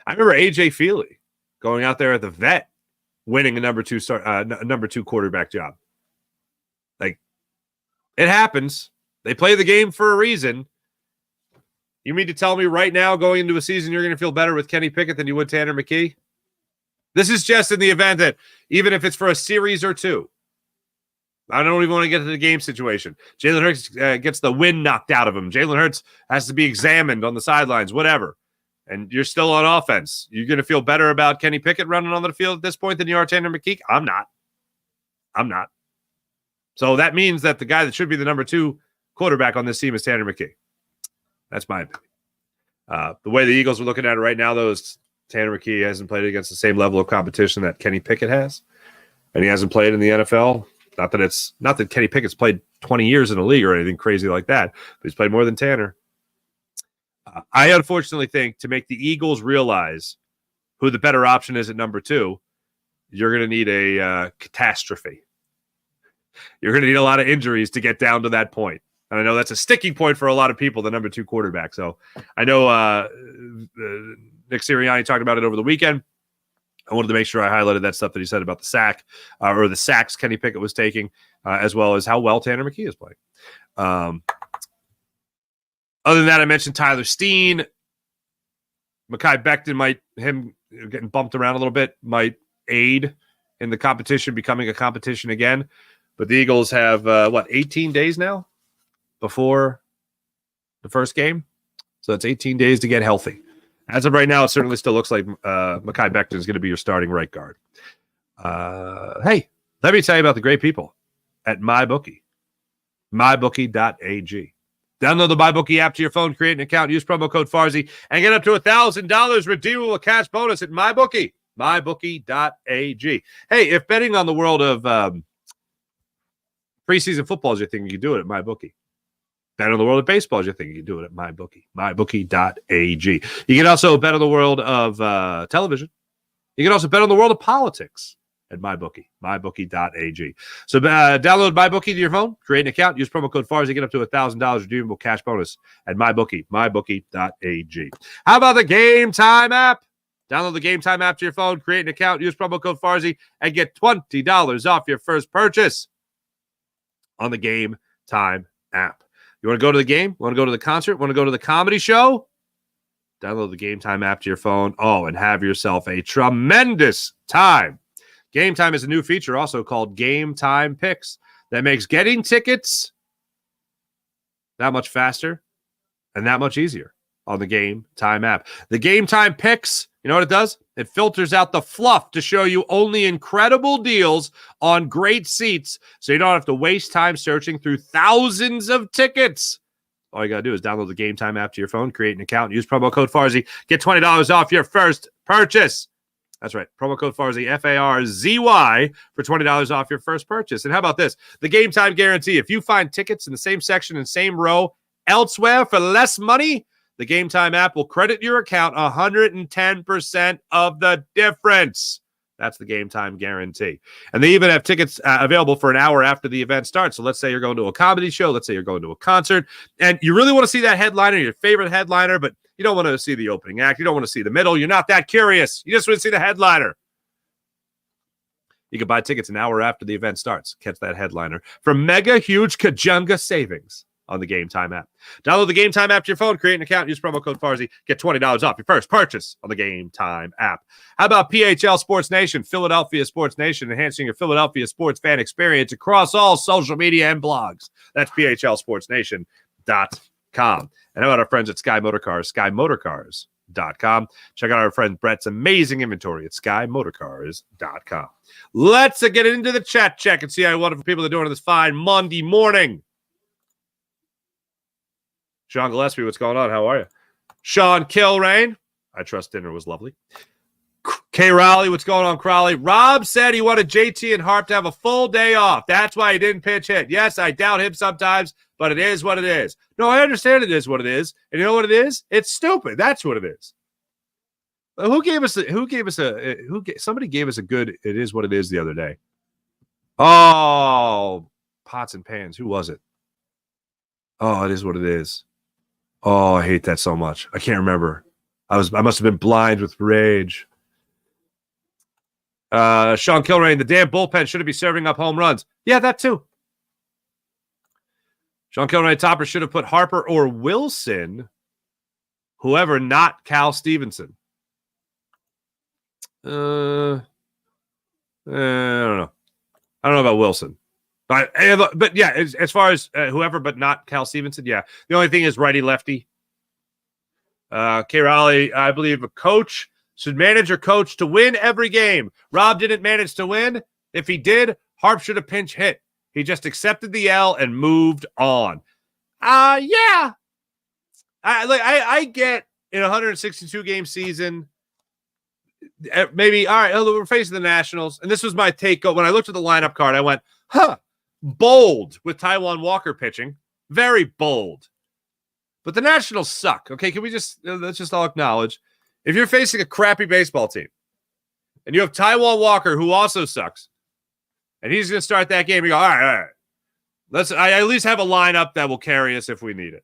I remember A.J. Feely going out there at the Vet, winning a number 2 quarterback job. Like, it happens. They play the game for a reason. You mean to tell me right now, going into a season, you're going to feel better with Kenny Pickett than you would Tanner McKee? This is just in the event that even if it's for a series or 2, I don't even want to get to the game situation. Jalen Hurts gets the wind knocked out of him. Jalen Hurts has to be examined on the sidelines, whatever. And you're still on offense. You're going to feel better about Kenny Pickett running on the field at this point than you are Tanner McKee? I'm not. So that means that the guy that should be the number 2 quarterback on this team is Tanner McKee. That's my opinion. The way the Eagles are looking at it right now, though, is Tanner McKee hasn't played against the same level of competition that Kenny Pickett has. And he hasn't played in the NFL. Not that Kenny Pickett's played 20 years in the league or anything crazy like that, but he's played more than Tanner. I unfortunately think to make the Eagles realize who the better option is at number 2, you're going to need a catastrophe. You're going to need a lot of injuries to get down to that point. And I know that's a sticking point for a lot of people, the number 2 quarterback. So I know Nick Sirianni talked about it over the weekend. I wanted to make sure I highlighted that stuff that he said about the sack or the sacks Kenny Pickett was taking, as well as how well Tanner McKee is playing. Other than that, I mentioned Tyler Steen. Mekhi Becton him getting bumped around a little bit might aid in the competition becoming a competition again. But the Eagles have, 18 days now before the first game? So that's 18 days to get healthy. As of right now, it certainly still looks like Mekhi Becton is going to be your starting right guard. Hey, let me tell you about the great people at MyBookie. MyBookie.ag. Download the MyBookie app to your phone, create an account, use promo code Farzy, and get up to $1,000 redeemable cash bonus at MyBookie. MyBookie.ag. Hey, if betting on the world of preseason football is your thing, you can do it at MyBookie. Bet on the world of baseball is your thing, you can do it at MyBookie. MyBookie.ag. You can also bet on the world of television. You can also bet on the world of politics at MyBookie. MyBookie.ag. So download MyBookie to your phone, create an account, use promo code Farzy, get up to $1,000 redeemable cash bonus at MyBookie. MyBookie.ag. How about the Game Time app? Download the Game Time app to your phone, create an account, use promo code Farzy, and get $20 off your first purchase on the Game Time app. You want to go to the game? Want to go to the concert? Want to go to the comedy show? Download the Game Time app to your phone. Oh, and have yourself a tremendous time. Game Time is a new feature also called Game Time Picks that makes getting tickets that much faster and that much easier on the Game Time app. The Game Time Picks, you know what it does? It filters out the fluff to show you only incredible deals on great seats so you don't have to waste time searching through thousands of tickets. All you got to do is download the Game Time app to your phone, create an account, use promo code Farzy, get $20 off your first purchase. That's right. Promo code Farzy, F-A-R-Z-Y, for $20 off your first purchase. And how about this? The Game Time guarantee. If you find tickets in the same section and same row elsewhere for less money the Game Time app will credit your account 110% of the difference. That's the Game Time guarantee. And they even have tickets available for an hour after the event starts. So let's say you're going to a comedy show. Let's say you're going to a concert. And you really want to see that headliner, your favorite headliner, but you don't want to see the opening act. You don't want to see the middle. You're not that curious. You just want to see the headliner. You can buy tickets an hour after the event starts. Catch that headliner for mega huge Kajunga savings on the Game Time app. Download the Game Time app to your phone, create an account, use promo code Farzy, get $20 off your first purchase on the Game Time app. How about PHL Sports Nation, Philadelphia Sports Nation, enhancing your Philadelphia sports fan experience across all social media and blogs. That's phlsportsnation.com. And how about our friends at Sky Motorcars, skymotorcars.com. Check out our friend Brett's amazing inventory at skymotorcars.com. Let's get into the chat check and see how wonderful people are doing on this fine Monday morning. Sean Gillespie, what's going on? How are you? Sean Kilrain, I trust dinner was lovely. K. Rowley, what's going on, Crowley? Rob said he wanted JT and Harp to have a full day off. That's why he didn't pitch hit. Yes, I doubt him sometimes, but it is what it is. No, I understand it is what it is. And you know what it is? It's stupid. That's what it is. Somebody gave us a good, it is what it is the other day. Oh, pots and pans. Who was it? Oh, it is what it is. Oh, I hate that so much. I can't remember. I must have been blind with rage. Sean Kilrain, the damn bullpen shouldn't be serving up home runs. Yeah, that too. Sean Kilrain, Topper should have put Harper or Wilson, whoever, not Cal Stevenson. I don't know. I don't know about Wilson. But yeah, as far as whoever, but not Cal Stevenson, yeah. The only thing is righty-lefty. K. Raleigh, I believe a coach should manage or coach to win every game. Rob didn't manage to win. If he did, Harp should have pinch hit. He just accepted the L and moved on. Yeah. I get in a 162-game season, maybe, all right, we're facing the Nationals. And this was my take. When I looked at the lineup card, I went, bold with Taijuan Walker pitching. Very bold. But the Nationals suck. Okay, can we let's just all acknowledge, if you're facing a crappy baseball team and you have Taijuan Walker, who also sucks, and he's going to start that game, you go, all right. I at least have a lineup that will carry us if we need it.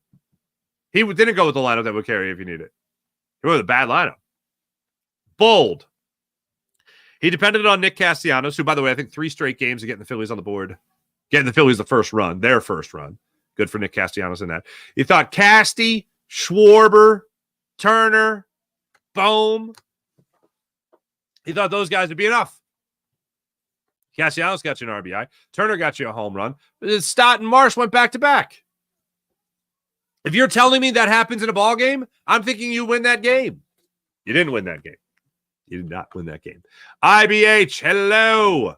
He didn't go with the lineup that would carry if you need it. He went with a bad lineup. Bold. He depended on Nick Castellanos, who, by the way, I think 3 straight games of getting the Phillies on the board. Getting the Phillies the first run, their first run. Good for Nick Castellanos in that. He thought Casty, Schwarber, Turner, Bohm. He thought those guys would be enough. Castellanos got you an RBI. Turner got you a home run. Stott and Marsh went back-to-back. If you're telling me that happens in a ball game, I'm thinking you win that game. You didn't win that game. You did not win that game. IBH, hello.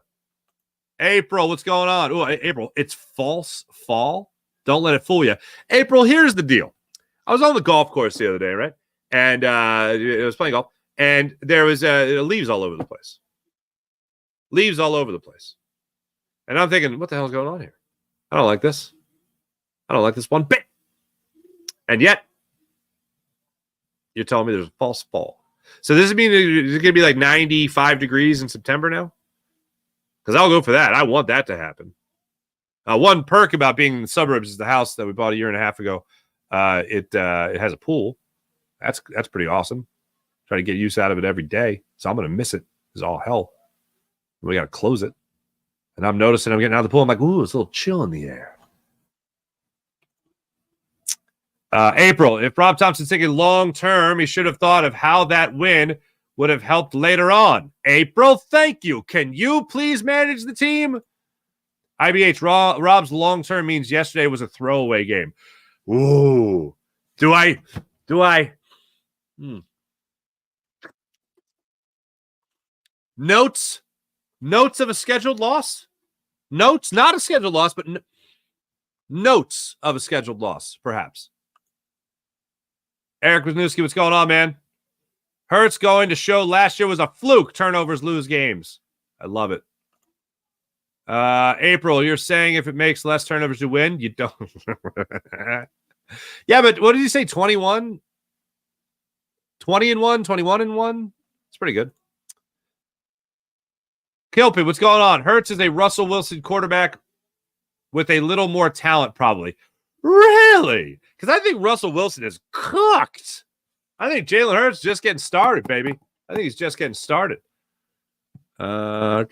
April, what's going on? Oh, April, it's false fall. Don't let it fool you. April, here's the deal. I was on the golf course the other day, right? And it was playing golf, and there was leaves all over the place. Leaves all over the place. And I'm thinking, what the hell is going on here? I don't like this. I don't like this one bit. And yet, you're telling me there's a false fall. So this means it's going to be like 95 degrees in September now? Because I'll go for that. I want that to happen. One perk about being in the suburbs is the house that we bought a year and a half ago. It has a pool. That's pretty awesome. Try to get use out of it every day. So I'm going to miss it. It's all hell. We got to close it. And I'm noticing I'm getting out of the pool. I'm like, ooh, it's a little chill in the air. April, if Rob Thompson's thinking long-term, he should have thought of how that win would have helped later on. April, thank you. Can you please manage the team? IBH, Rob's long-term means yesterday was a throwaway game. Ooh. Do I? Notes of a scheduled loss? Notes, not a scheduled loss, but notes of a scheduled loss, perhaps. Eric Wisniewski, what's going on, man? Hurts going to show last year was a fluke. Turnovers lose games. I love it. April, you're saying if it makes less turnovers to win, you don't. Yeah, but what did you say? 21? 20-1, 21-1. It's pretty good. Kilpie, what's going on? Hurts is a Russell Wilson quarterback with a little more talent, probably. Really? Because I think Russell Wilson is cooked. I think Jalen Hurts is just getting started, baby. I think he's just getting started. Saquon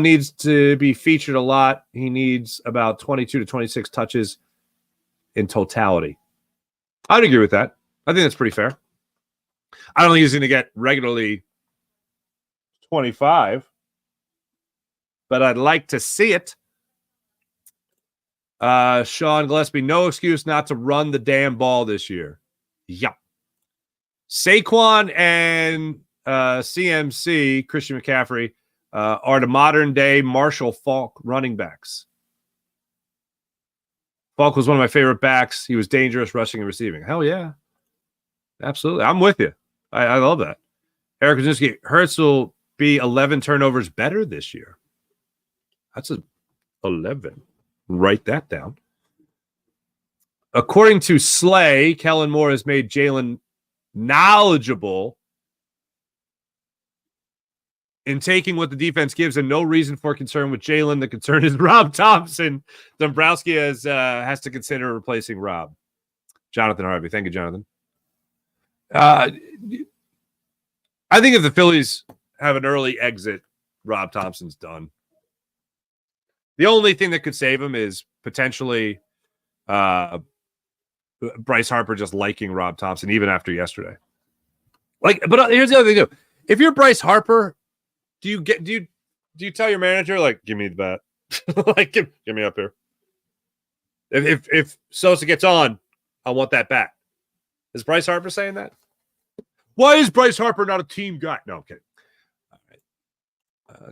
needs to be featured a lot. He needs about 22 to 26 touches in totality. I'd agree with that. I think that's pretty fair. I don't think he's going to get regularly 25, but I'd like to see it. Sean Gillespie, no excuse not to run the damn ball this year. Yep. Saquon and CMC, Christian McCaffrey, are the modern day Marshall Faulk running backs. Faulk was one of my favorite backs. He was dangerous rushing and receiving. Hell yeah. Absolutely. I'm with you. I love that. Eric Kaczynski, Hurts will be 11 turnovers better this year. That's 11. Write that down. According to Slay, Kellen Moore has made Jalen knowledgeable in taking what the defense gives and no reason for concern with Jalen. The concern is Rob Thompson. Dombrowski has to consider replacing Rob. Jonathan Harvey. Thank you, Jonathan. I think if the Phillies have an early exit, Rob Thompson's done. The only thing that could save him is potentially Bryce Harper just liking Rob Thompson even after yesterday. But here's the other thing too. If you're Bryce Harper, do you tell your manager, like, give me the bat? Like, give me up here. If Sosa gets on, I want that bat. Is Bryce Harper saying that? Why is Bryce Harper not a team guy? No, I'm kidding. All right.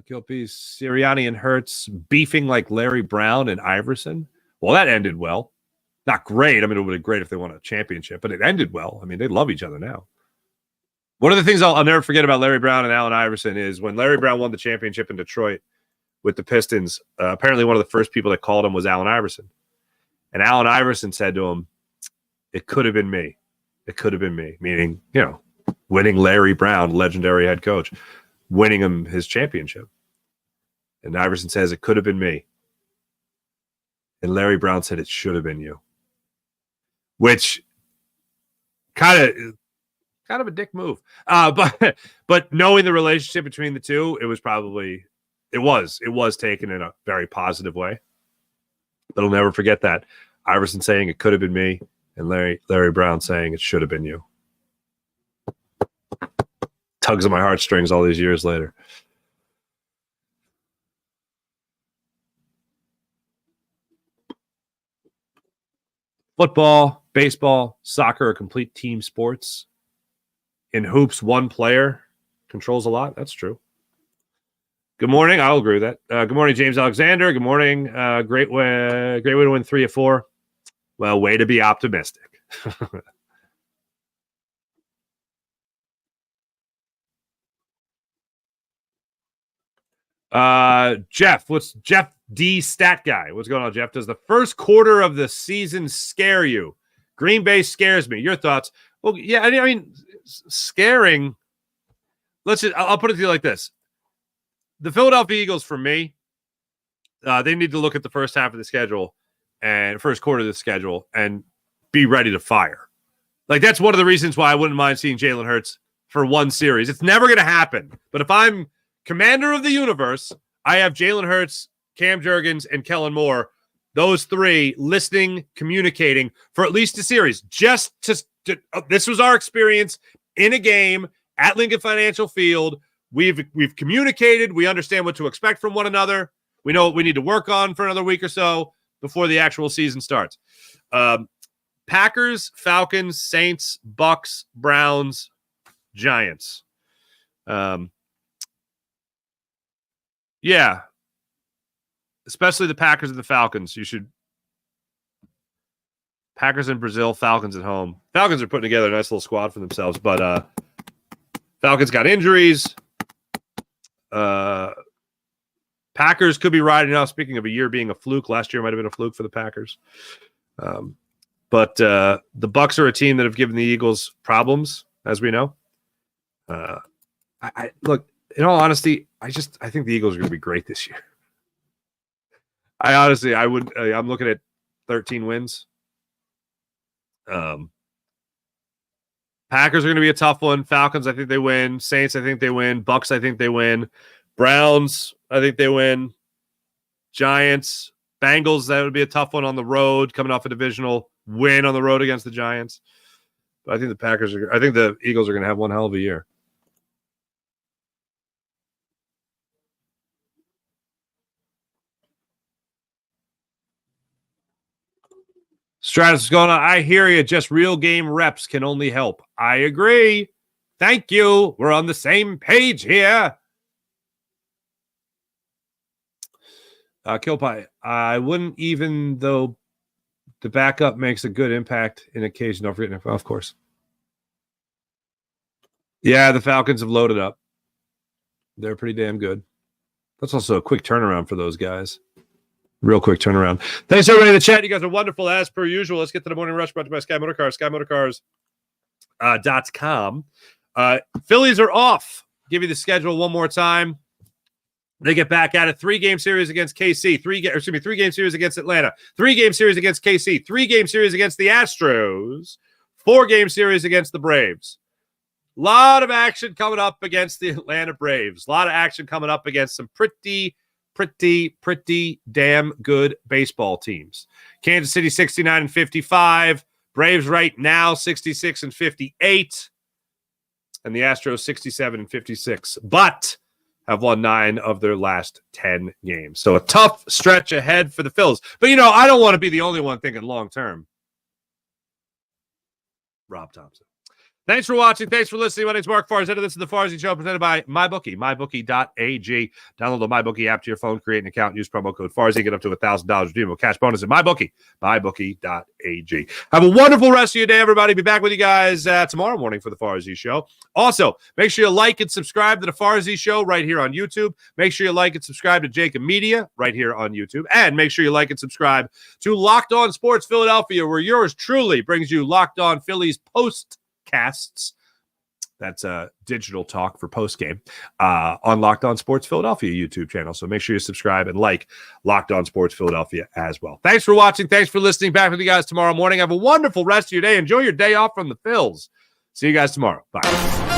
Gilpie, Sirianni and Hurts beefing like Larry Brown and Iverson. Well, that ended well. Not great. I mean, it would have been great if they won a championship, but it ended well. I mean, they love each other now. One of the things I'll never forget about Larry Brown and Allen Iverson is when Larry Brown won the championship in Detroit with the Pistons, apparently one of the first people that called him was Allen Iverson. And Allen Iverson said to him, "It could have been me. It could have been me," meaning, winning Larry Brown, legendary head coach, winning him his championship. And Iverson says, "It could have been me." And Larry Brown said, "It should have been you." Which kind of a dick move. But knowing the relationship between the two, it was taken in a very positive way. But I'll never forget that. Iverson saying it could have been me, and Larry Brown saying it should have been you. Tugs at my heartstrings all these years later. Football, baseball, soccer are complete team sports. In hoops, one player controls a lot. That's true. Good morning. I'll agree with that. Good morning, James Alexander. Good morning. Great way to win 3 of 4. Well, way to be optimistic. Jeff, what's Jeff D stat guy? What's going on, Jeff? Does the first quarter of the season scare you? Green Bay scares me. Your thoughts? Well, yeah, I mean, scaring. I'll put it to you like this. The Philadelphia Eagles, for me, they need to look at the first half of the schedule and first quarter of the schedule and be ready to fire. Like, that's one of the reasons why I wouldn't mind seeing Jalen Hurts for one series. It's never going to happen. But if I'm commander of the universe, I have Jalen Hurts, Cam Jurgens, and Kellen Moore, those 3 listening, communicating for at least a series. Just to this was our experience in a game at Lincoln Financial Field. We've communicated. We understand what to expect from one another. We know what we need to work on for another week or so before the actual season starts. Packers, Falcons, Saints, Bucks, Browns, Giants. Yeah. Especially the Packers and the Falcons. Packers in Brazil, Falcons at home. Falcons are putting together a nice little squad for themselves, but Falcons got injuries. Packers could be riding out. Speaking of a year being a fluke, last year might have been a fluke for the Packers. But the Bucs are a team that have given the Eagles problems, as we know. I look, in all honesty, I think the Eagles are going to be great this year. I'm looking at 13 wins. Packers are going to be a tough one. Falcons, I think they win. Saints, I think they win. Bucks, I think they win. Browns, I think they win. Giants, Bengals, that would be a tough one on the road, coming off a divisional win on the road against the Giants. But I think the Eagles are going to have one hell of a year. Stratus is going on. I hear you. Just real game reps can only help. I agree. Thank you. We're on the same page here. Kill Pie. I wouldn't, even though the backup makes a good impact in occasion. Don't forget, of course. Yeah, the Falcons have loaded up. They're pretty damn good. That's also a quick turnaround for those guys. Real quick turnaround. Thanks, everybody in the chat. You guys are wonderful as per usual. Let's get to the morning rush brought to you by Sky Motorcars. SkyMotorcars.com. Phillies are off. Give you the schedule one more time. They get back at it. 3-game series against KC. 3-game series against Atlanta. 3-game series against KC. 3-game series against the Astros. 4-game series against the Braves. A lot of action coming up against the Atlanta Braves. A lot of action coming up against some pretty damn good baseball teams. Kansas City 69-55. Braves right now 66-58. And the Astros 67-56. But have won 9 of their last 10 games. So a tough stretch ahead for the Phils. But, I don't want to be the only one thinking long term. Rob Thompson. Thanks for watching. Thanks for listening. My name's Mark Farzetta. This is the Farzy Show presented by MyBookie. MyBookie.ag. Download the MyBookie app to your phone. Create an account. Use promo code Farzy. Get up to $1,000 redeemable cash bonus at MyBookie. MyBookie.ag. Have a wonderful rest of your day, everybody. Be back with you guys tomorrow morning for the Farzy Show. Also, make sure you like and subscribe to the Farzy Show right here on YouTube. Make sure you like and subscribe to Jacob Media right here on YouTube. And make sure you like and subscribe to Locked On Sports Philadelphia, where yours truly brings you Locked On Phillies postcasts. That's digital talk for postgame on Locked On Sports Philadelphia YouTube channel. So make sure you subscribe and like Locked On Sports Philadelphia as well. Thanks for watching. Thanks for listening. Back with you guys tomorrow morning. Have a wonderful rest of your day. Enjoy your day off from the Phils. See you guys tomorrow. Bye.